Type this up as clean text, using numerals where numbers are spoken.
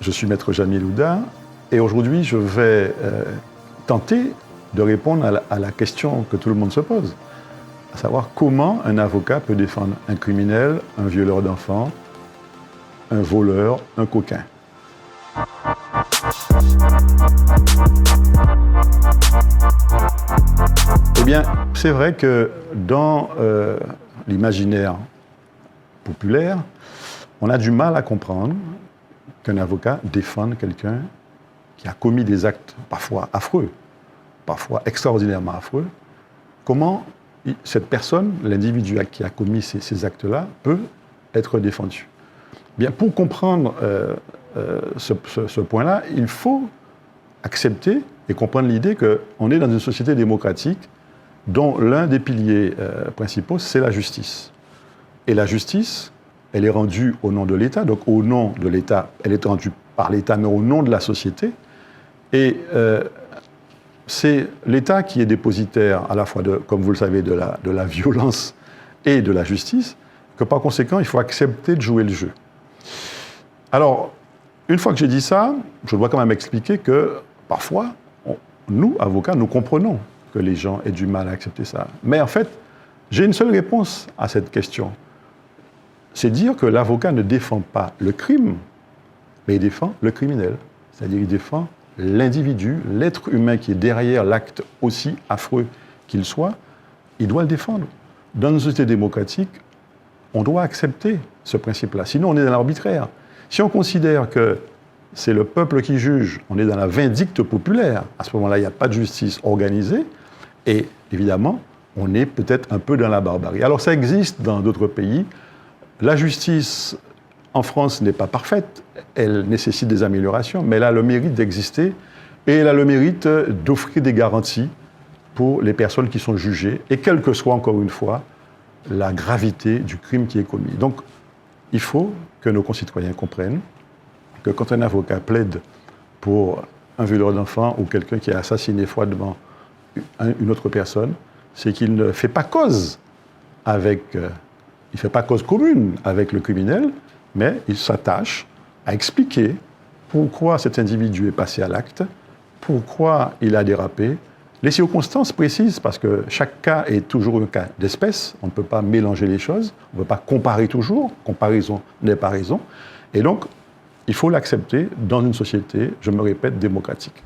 Je suis Maître Jamil Ouda et aujourd'hui je vais tenter de répondre à la question que tout le monde se pose, à savoir comment un avocat peut défendre un criminel, un violeur d'enfants, un voleur, un coquin. Eh bien, c'est vrai que dans l'imaginaire populaire, on a du mal à comprendre qu'un avocat défende quelqu'un qui a commis des actes parfois affreux, parfois extraordinairement affreux. Comment cette personne, l'individu qui a commis ces actes-là, peut être défendu? Bien, pour comprendre ce point-là, il faut accepter et comprendre l'idée qu'on est dans une société démocratique dont l'un des piliers principaux, c'est la justice. Et la justice, elle est rendue au nom de l'État, donc au nom de l'État, elle est rendue par l'État, mais au nom de la société. Et c'est l'État qui est dépositaire à la fois, comme vous le savez, de la violence et de la justice, que par conséquent, il faut accepter de jouer le jeu. Alors, une fois que j'ai dit ça, je dois quand même expliquer que parfois, nous, avocats, nous comprenons que les gens aient du mal à accepter ça. Mais en fait, j'ai une seule réponse à cette question. C'est dire que l'avocat ne défend pas le crime, mais il défend le criminel. C'est-à-dire qu'il défend l'individu, l'être humain qui est derrière l'acte aussi affreux qu'il soit, il doit le défendre. Dans une société démocratique, on doit accepter ce principe-là. Sinon, on est dans l'arbitraire. Si on considère que c'est le peuple qui juge, on est dans la vindicte populaire, à ce moment-là, il n'y a pas de justice organisée, et évidemment, on est peut-être un peu dans la barbarie. Alors ça existe dans d'autres pays. La justice en France n'est pas parfaite, elle nécessite des améliorations, mais elle a le mérite d'exister et elle a le mérite d'offrir des garanties pour les personnes qui sont jugées, et quelle que soit, encore une fois, la gravité du crime qui est commis. Donc, il faut que nos concitoyens comprennent que quand un avocat plaide pour un violeur d'enfants ou quelqu'un qui a assassiné froidement une autre personne, c'est qu'il ne fait pas cause il ne fait pas cause commune avec le criminel, mais il s'attache à expliquer pourquoi cet individu est passé à l'acte, pourquoi il a dérapé, les circonstances précises, parce que chaque cas est toujours un cas d'espèce, on ne peut pas mélanger les choses, on ne peut pas comparer toujours, comparaison n'est pas raison, et donc il faut l'accepter dans une société, je me répète, démocratique.